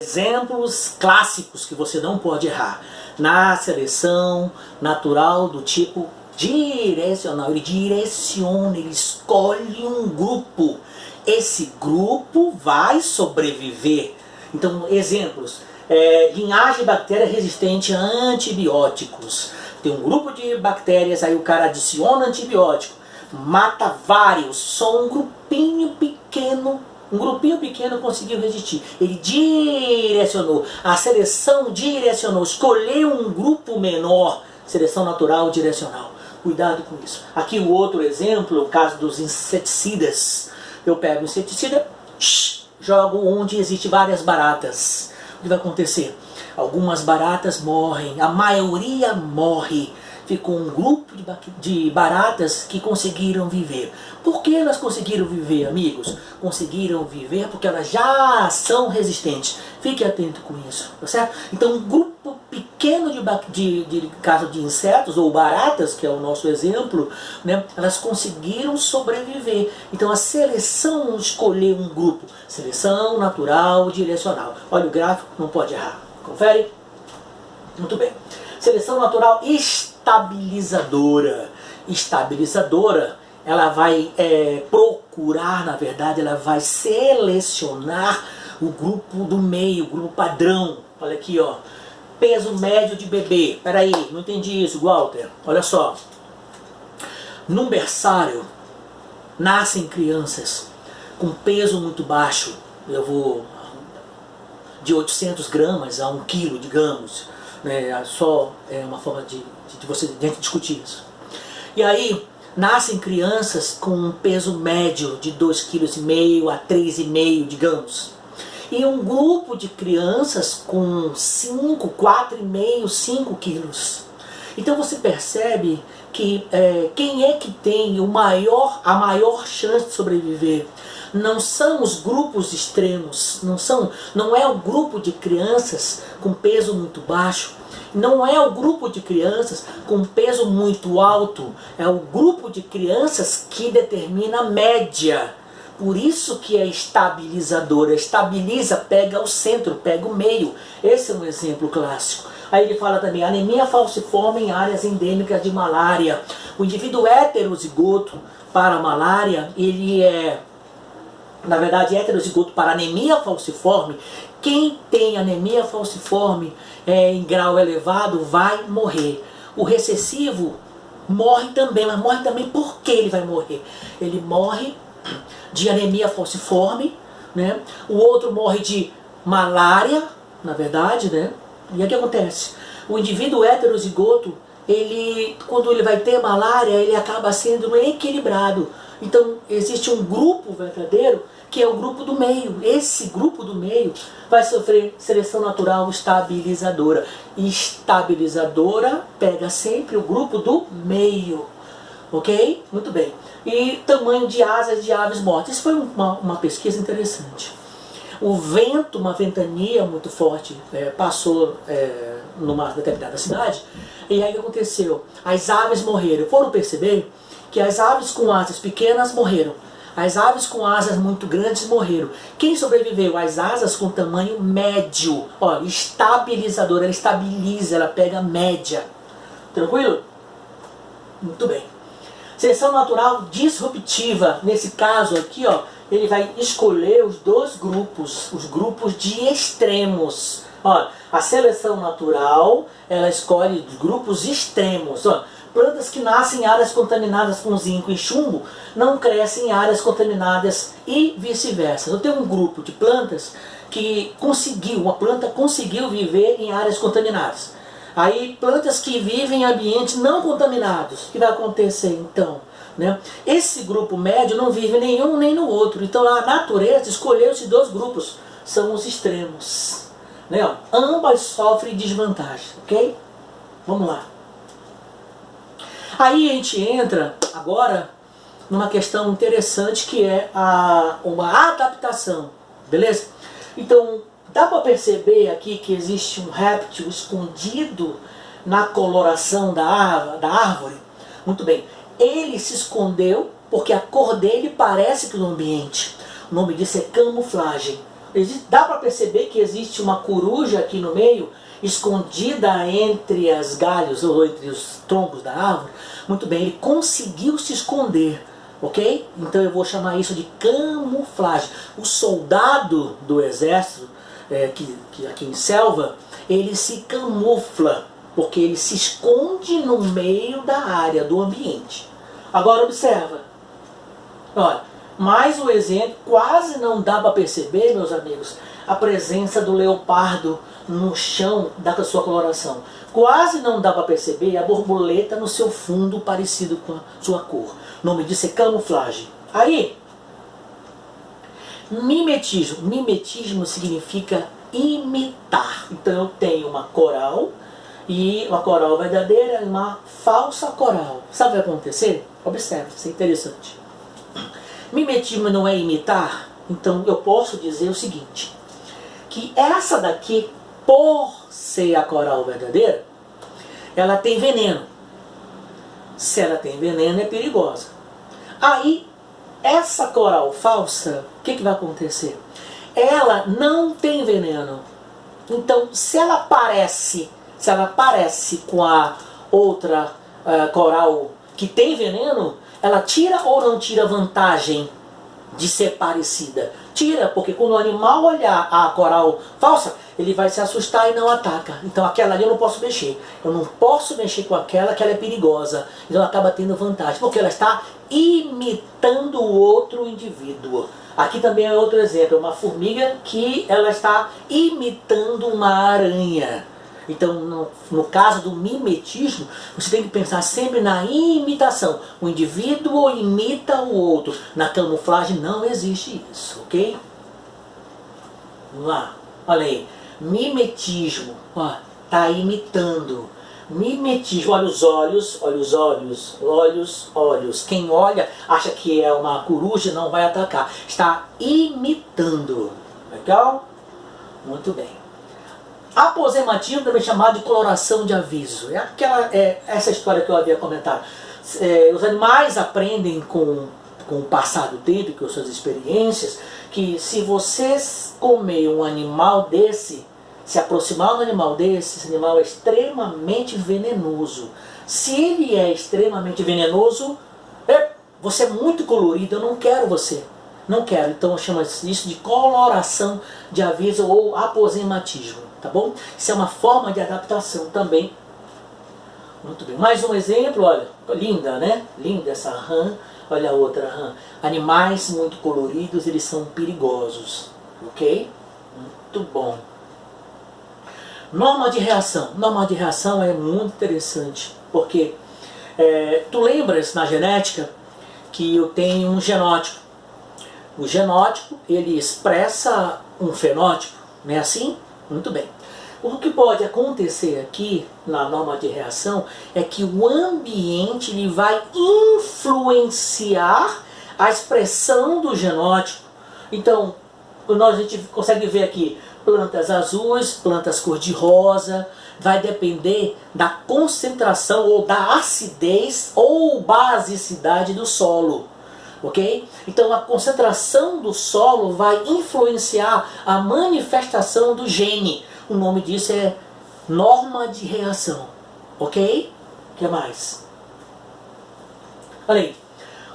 Exemplos clássicos que você não pode errar na seleção natural do tipo direcional. Ele direciona, ele escolhe um grupo. Esse grupo vai sobreviver. Então, exemplos. Linhagem de bactéria resistente a antibióticos. Tem um grupo de bactérias, aí o cara adiciona antibiótico, mata vários, só um grupinho pequeno. Um grupinho pequeno conseguiu resistir. Ele direcionou. A seleção direcionou. Escolheu um grupo menor. Seleção natural direcional. Cuidado com isso. Aqui o outro exemplo, o caso dos inseticidas. Eu pego o inseticida, jogo onde existe várias baratas. O que vai acontecer? Algumas baratas morrem. A maioria morre. Ficou um grupo de baratas que conseguiram viver. Por que elas conseguiram viver, amigos? Conseguiram viver porque elas já são resistentes. Fique atento com isso, tá certo? Então, um grupo pequeno de caso de insetos ou baratas, que é o nosso exemplo, né, elas conseguiram sobreviver. Então, a seleção escolheu um grupo. Seleção natural direcional. Olha o gráfico, não pode errar. Confere? Muito bem. Seleção natural estabilizadora. Estabilizadora, ela vai procurar, na verdade, ela vai selecionar o grupo do meio, o grupo padrão. Olha aqui, ó. Peso médio de bebê. Peraí, não entendi isso, Walter. Olha só. Num berçário, nascem crianças com peso muito baixo. Eu vou de 800 gramas a 1 quilo, digamos. Só uma forma de gente discutir isso. E aí, nascem crianças com um peso médio de 2,5 kg a 3,5 kg, digamos. E um grupo de crianças com 5, 4,5, 5 quilos. Então você percebe que quem é que tem a maior chance de sobreviver? Não são os grupos extremos, não é o grupo de crianças com peso muito baixo, não é o grupo de crianças com peso muito alto, é o grupo de crianças que determina a média. Por isso que é estabilizadora, estabiliza, pega o centro, pega o meio. Esse é um exemplo clássico. Aí ele fala também, anemia falciforme em áreas endêmicas de malária. O indivíduo heterozigoto para a malária, ele é, na verdade, heterozigoto para anemia falciforme. Quem tem anemia falciforme em grau elevado vai morrer. O recessivo morre também, mas morre também por que ele vai morrer? Ele morre de anemia falciforme, né? O outro morre de malária, na verdade, né? E o que acontece? O indivíduo heterozigoto, quando ele vai ter malária, ele acaba sendo equilibrado. Então, existe um grupo verdadeiro, que é o grupo do meio. Esse grupo do meio vai sofrer seleção natural estabilizadora. Estabilizadora pega sempre o grupo do meio. Ok? Muito bem. E tamanho de asas de aves mortas. Isso foi uma pesquisa interessante. O vento, uma ventania muito forte, passou numa determinada cidade. E aí o que aconteceu? As aves morreram. Foram perceber que as aves com asas pequenas morreram. As aves com asas muito grandes morreram. Quem sobreviveu? As asas com tamanho médio. Olha, estabilizadora, ela estabiliza, ela pega a média. Tranquilo? Muito bem. Seleção natural disruptiva. Nesse caso aqui, ó, ele vai escolher os dois grupos, os grupos de extremos. Olha, a seleção natural, ela escolhe os grupos extremos. Olha, plantas que nascem em áreas contaminadas com zinco e chumbo não crescem em áreas contaminadas e vice-versa. Eu tenho um grupo de plantas que uma planta conseguiu viver em áreas contaminadas. Aí plantas que vivem em ambientes não contaminados, o que vai acontecer então? Né? Esse grupo médio não vive nenhum nem no outro. Então a natureza escolheu esses dois grupos, são os extremos. Né? Ambas sofrem desvantagem, ok? Vamos lá. Aí a gente entra agora numa questão interessante que é uma adaptação, beleza? Então, dá para perceber aqui que existe um réptil escondido na coloração da árvore? Muito bem, ele se escondeu porque a cor dele parece que no ambiente. O nome disso é camuflagem. Dá para perceber que existe uma coruja aqui no meio, escondida entre as galhos ou entre os troncos da árvore. Muito bem, ele conseguiu se esconder, ok? Então eu vou chamar isso de camuflagem. O soldado do exército, que aqui em selva, ele se camufla, porque ele se esconde no meio da área, do ambiente. Agora observa, olha, mais um exemplo, quase não dá para perceber, meus amigos, a presença do leopardo no chão da sua coloração. Quase não dá para perceber a borboleta no seu fundo parecido com a sua cor. O nome disso é camuflagem. Aí, mimetismo. Mimetismo significa imitar. Então eu tenho uma coral, e uma coral verdadeira e uma falsa coral. Sabe o que vai acontecer? Observe, isso é interessante. Mimetismo não é imitar, então eu posso dizer o seguinte, que essa daqui, por ser a coral verdadeira, ela tem veneno. Se ela tem veneno, é perigosa. Aí, essa coral falsa, o que vai acontecer? Ela não tem veneno. Então, se ela parece com a outra coral que tem veneno, ela tira ou não tira vantagem de ser parecida? Tira, porque quando o animal olhar a coral falsa, ele vai se assustar e não ataca. Então aquela ali eu não posso mexer. Eu não posso mexer com aquela, que ela é perigosa. Então ela acaba tendo vantagem, porque ela está imitando o outro indivíduo. Aqui também é outro exemplo, uma formiga que ela está imitando uma aranha. Então, no caso do mimetismo, você tem que pensar sempre na imitação. O indivíduo imita o outro. Na camuflagem não existe isso, ok? Vamos lá, olha aí. Mimetismo, ó, tá imitando. Mimetismo, olha os olhos, olha os olhos, olhos, olhos. Quem olha acha que é uma coruja, não vai atacar. Está imitando. Legal? Muito bem. Aposematismo também chamado de coloração de aviso. Essa história que eu havia comentado. Os animais aprendem com o passar do tempo, com suas experiências, que se você comer um animal desse, se aproximar de um animal desse, esse animal é extremamente venenoso. Se ele é extremamente venenoso, você é muito colorido, eu não quero você. Não quero. Então chama isso de coloração de aviso ou aposematismo. Tá bom? Isso é uma forma de adaptação também. Muito bem. Mais um exemplo, olha. Linda, né? Linda essa rã. Olha a outra rã. Animais muito coloridos, eles são perigosos. Ok? Muito bom. Norma de reação. Norma de reação é muito interessante. Porque tu lembras na genética que eu tenho um genótipo. O genótipo, ele expressa um fenótipo. Não é assim? Muito bem. O que pode acontecer aqui na norma de reação é que o ambiente ele vai influenciar a expressão do genótipo. Então, a gente consegue ver aqui plantas azuis, plantas cor-de-rosa. Vai depender da concentração ou da acidez ou basicidade do solo. Ok? Então a concentração do solo vai influenciar a manifestação do gene. O nome disso é norma de reação. Ok? O que mais? Olha aí.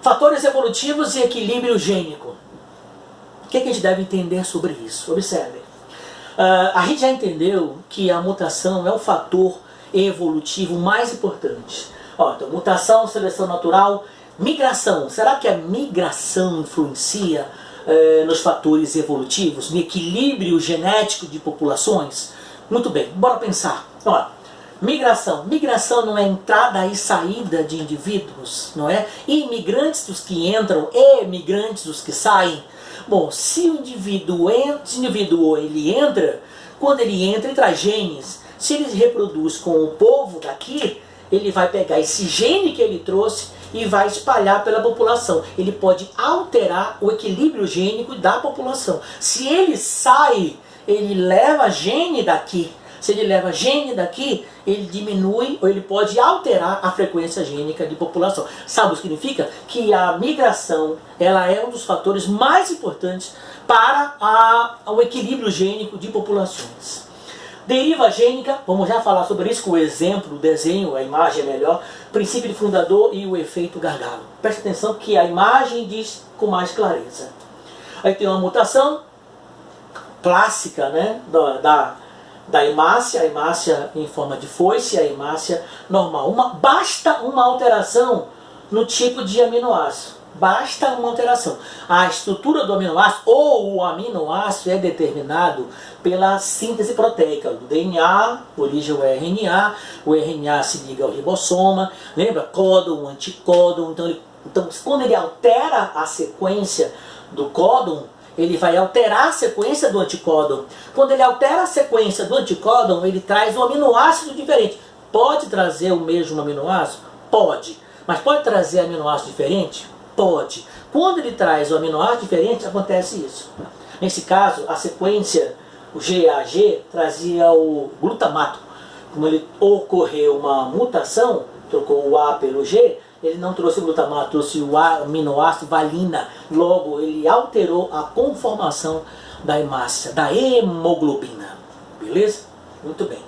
Fatores evolutivos e equilíbrio gênico. O que a gente deve entender sobre isso? Observe. A gente já entendeu que a mutação é o fator evolutivo mais importante. Então, mutação, seleção natural, migração. Será que a migração influencia nos fatores evolutivos, no equilíbrio genético de populações? Muito bem, bora pensar. Migração. Migração não é entrada e saída de indivíduos, não é? Imigrantes dos que entram e migrantes dos que saem. Bom, se o indivíduo ele entra, quando ele entra, ele traz genes. Se ele se reproduz com o povo daqui, ele vai pegar esse gene que ele trouxe e vai espalhar pela população. Ele pode alterar o equilíbrio gênico da população. Se ele sai, ele leva gene daqui Se ele leva gene daqui, ele diminui ou ele pode alterar a frequência gênica de população. Sabe o que significa? Que a migração ela é um dos fatores mais importantes para o equilíbrio gênico de populações. Deriva gênica, vamos já falar sobre isso com o exemplo, o desenho, a imagem é melhor. Princípio de fundador e o efeito gargalo. Preste atenção que a imagem diz com mais clareza. Aí tem uma mutação clássica, né, da hemácia, a hemácia em forma de foice, a hemácia normal. Basta uma alteração no tipo de aminoácido. Basta uma alteração. A estrutura do aminoácido ou o aminoácido é determinado pela síntese proteica do DNA, origem o RNA se liga ao ribossoma, lembra? Códon, anticódon. Então, quando ele altera a sequência do códon, ele vai alterar a sequência do anticódon. Quando ele altera a sequência do anticódon, ele traz um aminoácido diferente. Pode trazer o mesmo aminoácido? Pode. Mas pode trazer aminoácido diferente? Pode. Quando ele traz o aminoácido diferente, acontece isso. Nesse caso, a sequência, o GAG, trazia o glutamato. Como ele ocorreu uma mutação, trocou o A pelo G, ele não trouxe o glutamato, trouxe o aminoácido valina. Logo, ele alterou a conformação da hemácia, da hemoglobina. Beleza? Muito bem.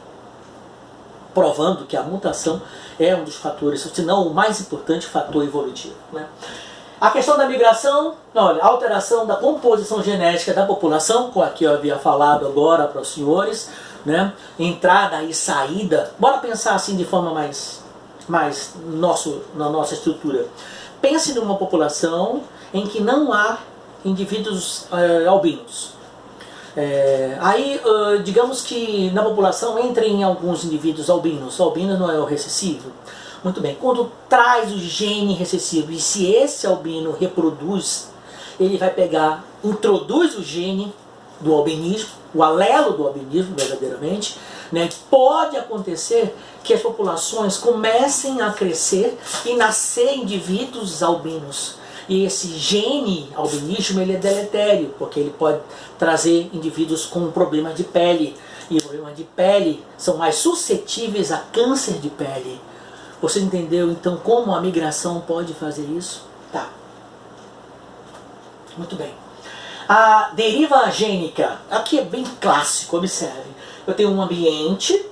Provando que a mutação é um dos fatores, se não o mais importante fator evolutivo, né? A questão da migração, olha, alteração da composição genética da população, como aqui eu havia falado agora para os senhores, né? Entrada e saída. Bora pensar assim de forma mais na nossa estrutura. Pense numa população em que não há indivíduos albinos. Digamos que na população entrem alguns indivíduos albinos. O albino não é o recessivo. Muito bem, quando traz o gene recessivo, e se esse albino reproduz, ele vai pegar, introduz o gene do albinismo, o alelo do albinismo verdadeiramente, né? Pode acontecer que as populações comecem a crescer e nascer indivíduos albinos. E esse gene albinismo ele é deletério, porque ele pode trazer indivíduos com problemas de pele. E problemas de pele são mais suscetíveis a câncer de pele. Você entendeu então como a migração pode fazer isso? Tá. Muito bem. A deriva gênica, aqui é bem clássico, observe. Eu tenho um ambiente,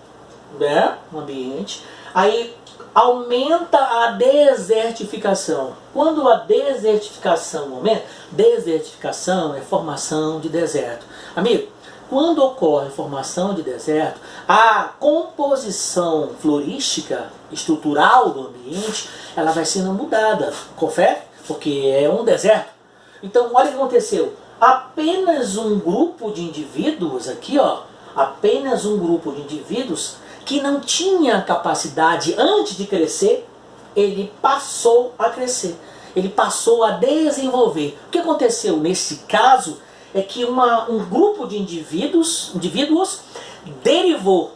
né? Um ambiente. Aí aumenta a desertificação. Quando a desertificação aumenta, desertificação é formação de deserto. Amigo, quando ocorre formação de deserto, a composição florística, estrutural do ambiente, ela vai sendo mudada. Confere? Porque é um deserto. Então, olha o que aconteceu. Apenas um grupo de indivíduos aqui, ó, apenas um grupo de indivíduos que não tinha capacidade antes de crescer, ele passou a crescer. Ele passou a desenvolver. O que aconteceu nesse caso é que um grupo de indivíduos derivou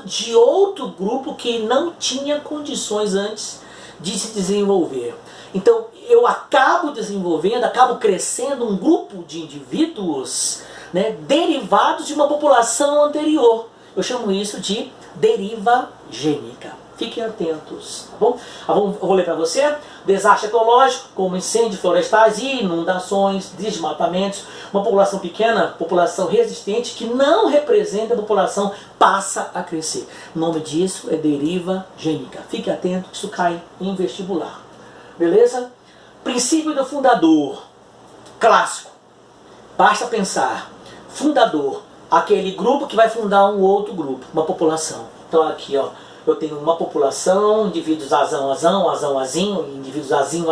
de outro grupo que não tinha condições antes de se desenvolver. Então eu acabo desenvolvendo, acabo crescendo um grupo de indivíduos, né, derivados de uma população anterior. Eu chamo isso de deriva gênica. Fiquem atentos, tá bom? Eu vou ler para você. Desastre ecológico, como incêndios florestais e inundações, desmatamentos. Uma população pequena, população resistente, que não representa a população, passa a crescer. O nome disso é deriva gênica. Fique atento que isso cai em vestibular. Beleza? Princípio do fundador. Clássico. Basta pensar. Fundador. Aquele grupo que vai fundar um outro grupo, uma população. Então aqui, ó, eu tenho uma população, indivíduos azão, azinho, indivíduos azinho.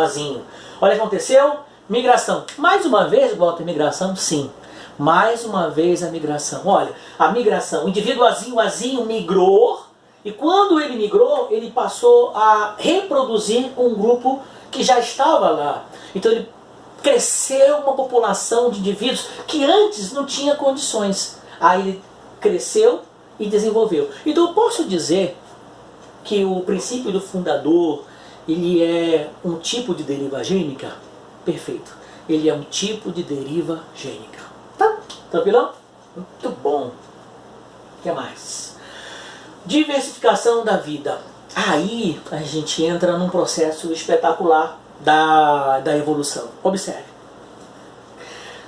Olha o que aconteceu? Migração. Mais uma vez volta a migração? Sim. Mais uma vez a migração. Olha, a migração. O indivíduo azinho migrou, e quando ele migrou, ele passou a reproduzir um grupo que já estava lá. Então ele cresceu uma população de indivíduos que antes não tinha condições. Aí ele cresceu e desenvolveu. Então eu posso dizer que o princípio do fundador, ele é um tipo de deriva gênica? Perfeito. Ele é um tipo de deriva gênica. Tá? Tranquilão? Muito bom. O que mais? Diversificação da vida. Aí a gente entra num processo espetacular da evolução. Observe.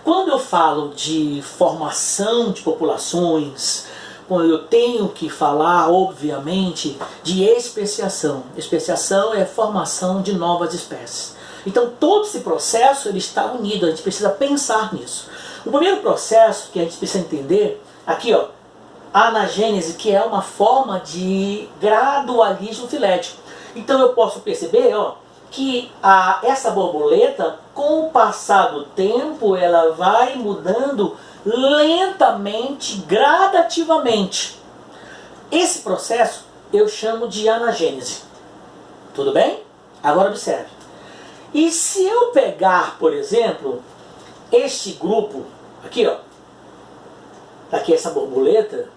Quando eu falo de formação de populações, eu tenho que falar, obviamente, de especiação. Especiação é formação de novas espécies. Então todo esse processo ele está unido, a gente precisa pensar nisso. O primeiro processo que a gente precisa entender, aqui ó, a anagênese, que é uma forma de gradualismo filético. Então eu posso perceber ó, que essa borboleta, com o passar do tempo, ela vai mudando lentamente, gradativamente. Esse processo eu chamo de anagênese. Tudo bem? Agora observe. E se eu pegar, por exemplo, este grupo, aqui ó, aqui essa borboleta,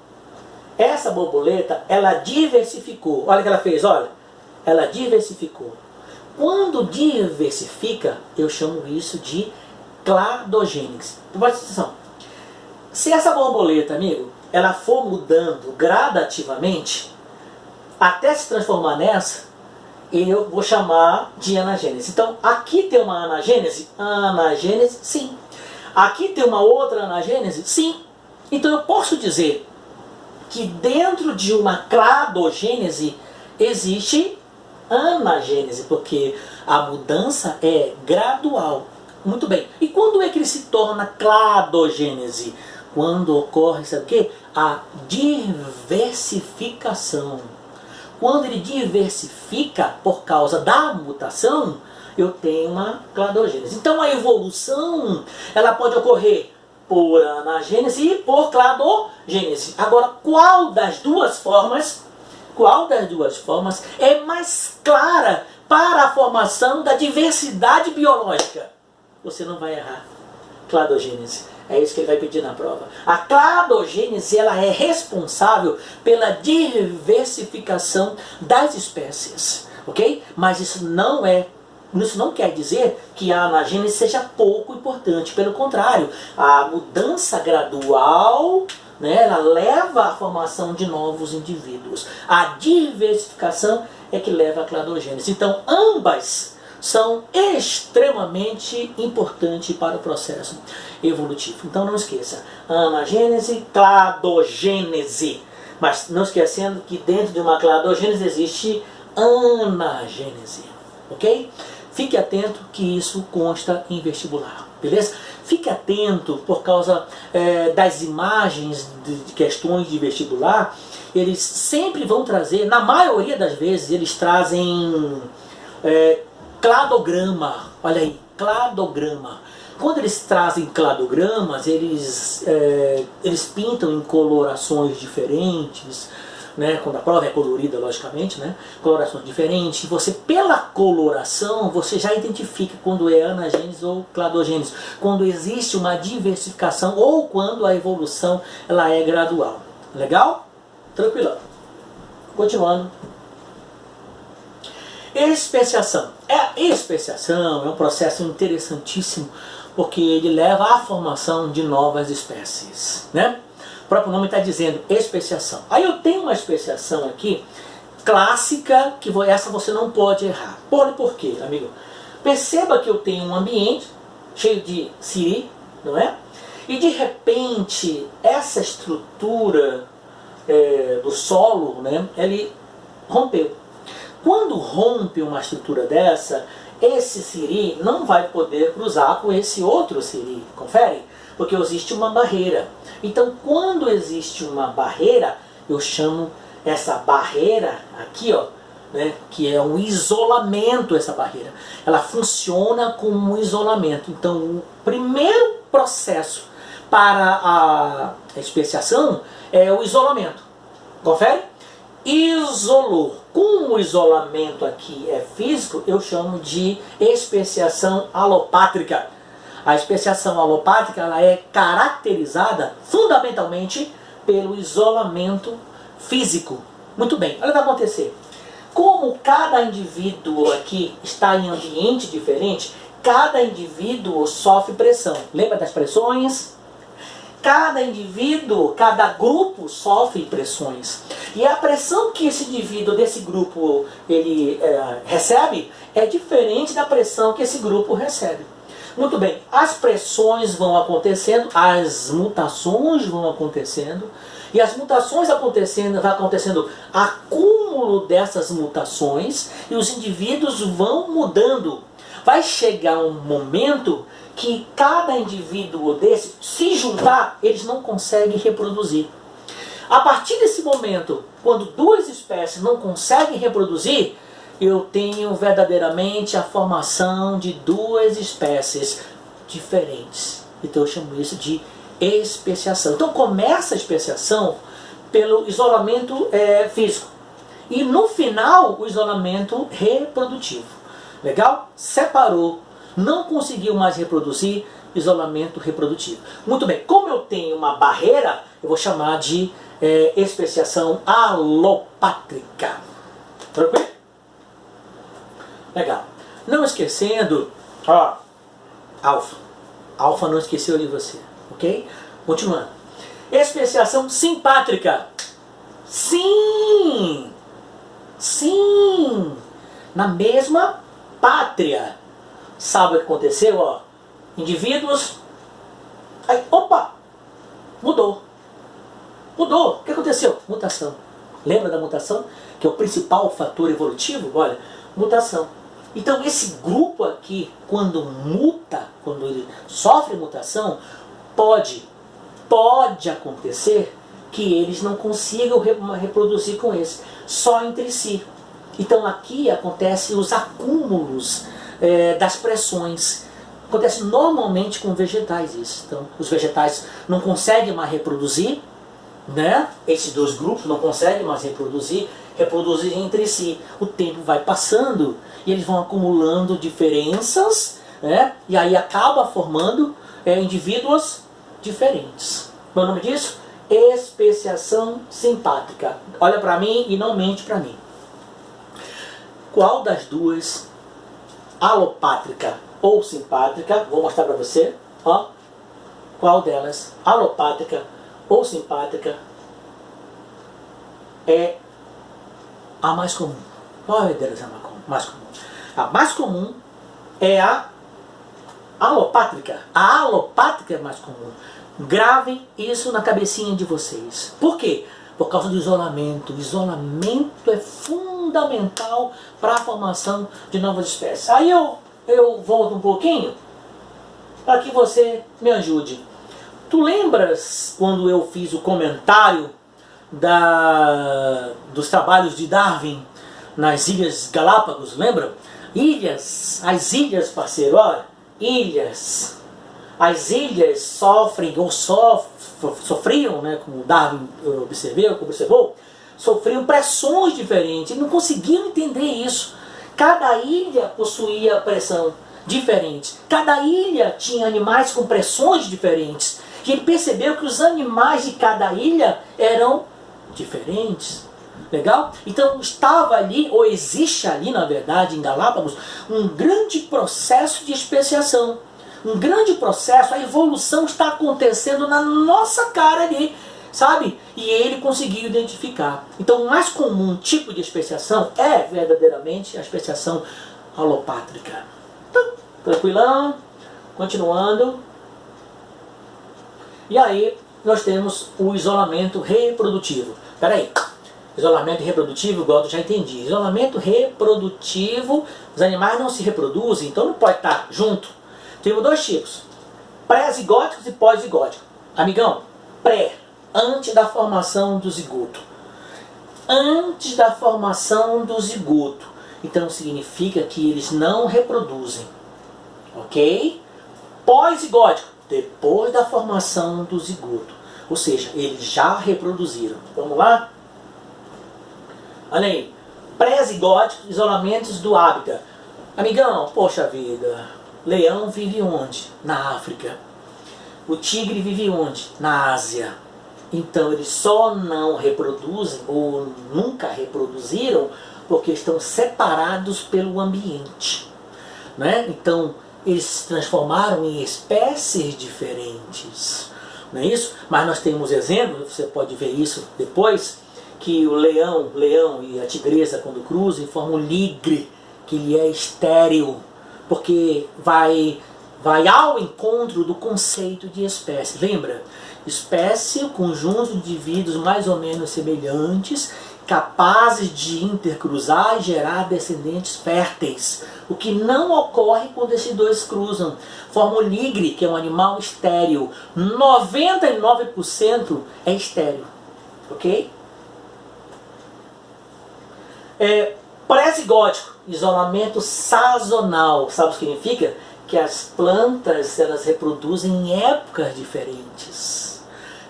ela diversificou. Olha o que ela fez, olha. Ela diversificou. Quando diversifica, eu chamo isso de cladogênese. Presta atenção. Se essa borboleta, amigo, ela for mudando gradativamente, até se transformar nessa, eu vou chamar de anagênese. Então, aqui tem uma anagênese? Anagênese, sim. Aqui tem uma outra anagênese? Sim. Então, eu posso dizer que dentro de uma cladogênese existe anagênese, porque a mudança é gradual. Muito bem. E quando é que ele se torna cladogênese? Quando ocorre, sabe o quê? A diversificação. Quando ele diversifica por causa da mutação, eu tenho uma cladogênese. Então a evolução, ela pode ocorrer por anagênese e por cladogênese. Agora, qual das duas formas é mais clara para a formação da diversidade biológica? Você não vai errar. Cladogênese. É isso que ele vai pedir na prova. A cladogênese, ela é responsável pela diversificação das espécies, ok? Mas isso não quer dizer que a anagênese seja pouco importante. Pelo contrário, a mudança gradual, né, ela leva à formação de novos indivíduos. A diversificação é que leva à cladogênese. Então, ambas são extremamente importantes para o processo evolutivo. Então não esqueça, anagênese, cladogênese. Mas não esquecendo que dentro de uma cladogênese existe anagênese. Ok? Fique atento que isso consta em vestibular. Beleza? Fique atento por causa das imagens de questões de vestibular. Eles sempre vão trazer, na maioria das vezes, eles trazem cladograma. Olha aí, cladograma. Quando eles trazem cladogramas, eles pintam em colorações diferentes, né? Quando a prova é colorida, logicamente, né? Colorações diferentes. E você, pela coloração, você já identifica quando é anagênese ou cladogênese, quando existe uma diversificação ou quando a evolução ela é gradual. Legal? Tranquilão. Continuando. Especiação. A especiação é um processo interessantíssimo, porque ele leva à formação de novas espécies, né? O próprio nome está dizendo especiação. Aí eu tenho uma especiação aqui, clássica, que essa você não pode errar. Por quê, amigo? Perceba que eu tenho um ambiente cheio de siri, não é? E de repente, essa estrutura do solo, né, ele rompeu. Quando rompe uma estrutura dessa, esse siri não vai poder cruzar com esse outro siri. Confere? Porque existe uma barreira. Então, quando existe uma barreira, eu chamo essa barreira aqui, ó, né, que é um isolamento, essa barreira. Ela funciona como um isolamento. Então, o primeiro processo para a especiação é o isolamento. Confere? Isolou. Como o isolamento aqui é físico, eu chamo de especiação alopátrica. A especiação alopátrica ela é caracterizada fundamentalmente pelo isolamento físico. Muito bem, olha o que vai acontecer. Como cada indivíduo aqui está em ambiente diferente, cada indivíduo sofre pressão. Lembra das pressões? Cada indivíduo, cada grupo sofre pressões. E a pressão que esse indivíduo desse grupo ele recebe é diferente da pressão que esse grupo recebe. Muito bem, as pressões vão acontecendo, as mutações vão acontecendo, e as mutações acontecendo, vai acontecendo acúmulo dessas mutações, e os indivíduos vão mudando. Vai chegar um momento que cada indivíduo desse, se juntar, eles não conseguem reproduzir. A partir desse momento, quando duas espécies não conseguem reproduzir, eu tenho verdadeiramente a formação de duas espécies diferentes. Então eu chamo isso de especiação. Então começa a especiação pelo isolamento físico. E no final, o isolamento reprodutivo. Legal? Separou, não conseguiu mais reproduzir, isolamento reprodutivo. Muito bem, como eu tenho uma barreira, eu vou chamar de especiação alopátrica. Tranquilo? Legal. Não esquecendo, alfa. Alfa não esqueceu de você, ok? Continuando. Especiação simpátrica. Sim! Sim! Na mesma pátria. Sabe o que aconteceu? Ó? Indivíduos. Aí, opa! Mudou. Mudou. O que aconteceu? Mutação. Lembra da mutação? Que é o principal fator evolutivo? Olha, mutação. Então esse grupo aqui, quando muta, quando ele sofre mutação, pode acontecer que eles não consigam reproduzir com esse, só entre si. Então aqui acontecem os acúmulos das pressões. Acontece normalmente com vegetais isso. Então os vegetais não conseguem mais reproduzir, né? Esses dois grupos não conseguem mais reproduzir entre si. O tempo vai passando e eles vão acumulando diferenças, né? E aí acaba formando indivíduos diferentes. O nome disso? Especiação simpátrica. Olha para mim e não mente para mim. Qual das duas, alopátrica ou simpátrica, vou mostrar para você, ó, qual delas, alopátrica ou simpátrica, é a mais comum? Qual delas é a mais comum? A mais comum é a alopátrica. A alopátrica é mais comum. Gravem isso na cabecinha de vocês. Por quê? Por causa do isolamento. O isolamento é fundamental para a formação de novas espécies. Aí eu volto um pouquinho para que você me ajude. Tu lembras quando eu fiz o comentário dos trabalhos de Darwin nas Ilhas Galápagos? Lembra? Ilhas, as ilhas, parceiro, olha, ilhas. As ilhas sofrem ou sofriam, né, como Darwin observou, sofriam pressões diferentes. Ele não conseguiam entender isso. Cada ilha possuía pressão diferente. Cada ilha tinha animais com pressões diferentes. E ele percebeu que os animais de cada ilha eram diferentes. Legal? Então estava ali, ou existe ali, na verdade, em Galápagos, um grande processo de especiação. Um grande processo, a evolução está acontecendo na nossa cara ali, sabe? E ele conseguiu identificar. Então o mais comum tipo de especiação é verdadeiramente a especiação alopátrica. Então, tranquilão, continuando. E aí nós temos o isolamento reprodutivo. Espera aí. Isolamento reprodutivo, igual eu já entendi. Isolamento reprodutivo, os animais não se reproduzem, então não pode estar junto. Temos dois tipos, pré-zigóticos e pós-zigóticos. Amigão, pré, antes da formação do zigoto. Antes da formação do zigoto. Então significa que eles não reproduzem. Ok? Pós-zigótico, depois da formação do zigoto. Ou seja, eles já reproduziram. Vamos lá? Olha aí. Pré-zigóticos, isolamentos do hábitat. Amigão, poxa vida. Leão vive onde? Na África. O tigre vive onde? Na Ásia. Então eles só não reproduzem ou nunca reproduziram porque estão separados pelo ambiente, né? Então eles se transformaram em espécies diferentes. não é isso? Mas nós temos exemplos, você pode ver isso depois, que o leão e a tigresa quando cruzam formam um ligre, que ele é estéril, porque vai ao encontro do conceito de espécie. Lembra? Espécie, o conjunto de indivíduos mais ou menos semelhantes, capazes de intercruzar e gerar descendentes férteis. O que não ocorre quando esses dois cruzam. Forma o ligre, que é um animal estéril. 99% é estéril. Ok? Pré-zigótico, isolamento sazonal. Sabe o que significa? Que as plantas elas reproduzem em épocas diferentes,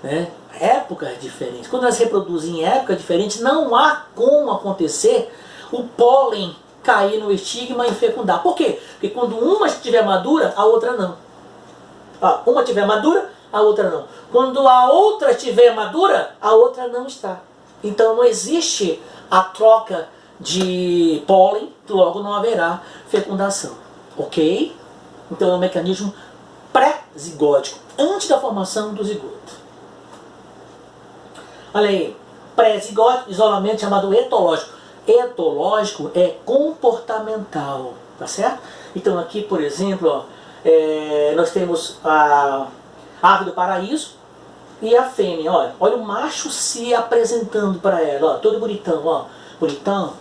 né? Épocas diferentes. Quando elas reproduzem em épocas diferentes, não há como acontecer o pólen cair no estigma e fecundar. Por quê? Porque quando uma estiver madura, a outra não. Uma estiver madura, a outra não. Quando a outra estiver madura, a outra não está. Então não existe a troca de pólen, logo não haverá fecundação. Ok? Então é um mecanismo pré-zigótico, antes da formação do zigoto. Olha aí, pré-zigótico, isolamento chamado etológico. Etológico é comportamental, tá certo? Então aqui, por exemplo, nós temos a ave do paraíso e a fêmea. Olha o macho se apresentando para ela, todo bonitão, bonitão,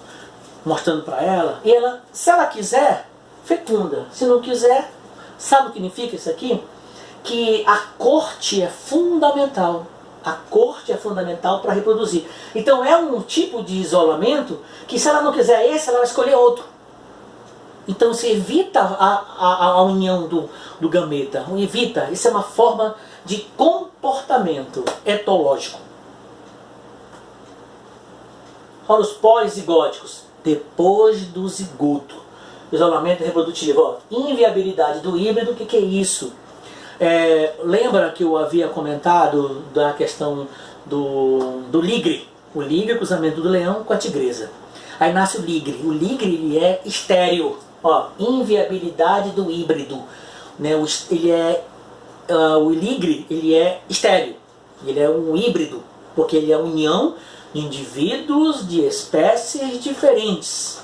mostrando para ela. E ela, se ela quiser, fecunda. Se não quiser, sabe o que significa isso aqui? Que a corte é fundamental. A corte é fundamental para reproduzir. Então é um tipo de isolamento que, se ela não quiser esse, ela vai escolher outro. Então se evita a união do gameta. Evita. Isso é uma forma de comportamento etológico. Olha os polizigóticos. Depois do zigoto. Isolamento reprodutivo. Inviabilidade do híbrido. O que é isso? Lembra que eu havia comentado da questão do ligre? O ligre é o cruzamento do leão com a tigresa. Aí nasce o ligre. O ligre ele é estéril. Inviabilidade do híbrido. Né? O ligre ele é estéril. Ele é um híbrido. Porque ele é a união de indivíduos de espécies diferentes.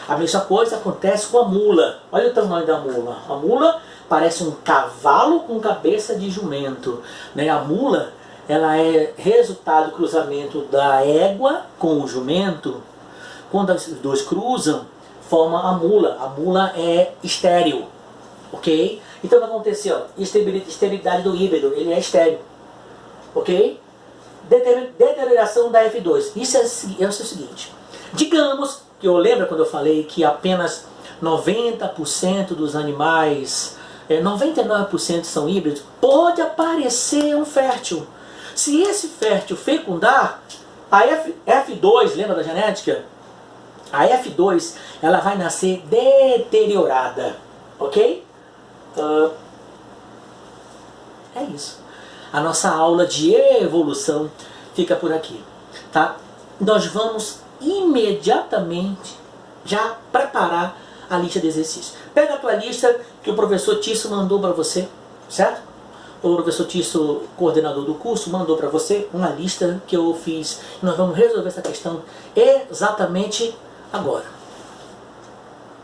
A mesma coisa acontece com a mula. Olha o tamanho da mula. A mula parece um cavalo com cabeça de jumento. Né? A mula ela é resultado do cruzamento da égua com o jumento. Quando os dois cruzam, forma a mula. A mula é estéril. Ok? Então o que aconteceu? Esterilidade do híbrido. Ele é estéril. Ok? Deterioração da F2. Isso é o seguinte. Digamos que eu lembro quando eu falei que apenas 90% dos animais, 99% são híbridos, pode aparecer um fértil. Se esse fértil fecundar, a F2, lembra da genética? A F2 ela vai nascer deteriorada. Ok? É isso. A nossa aula de evolução fica por aqui. Tá? Nós vamos imediatamente já preparar a lista de exercícios. Pega a tua lista que o professor Tício mandou para você, certo? O professor Tício, coordenador do curso, mandou para você uma lista que eu fiz. Nós vamos resolver essa questão exatamente agora.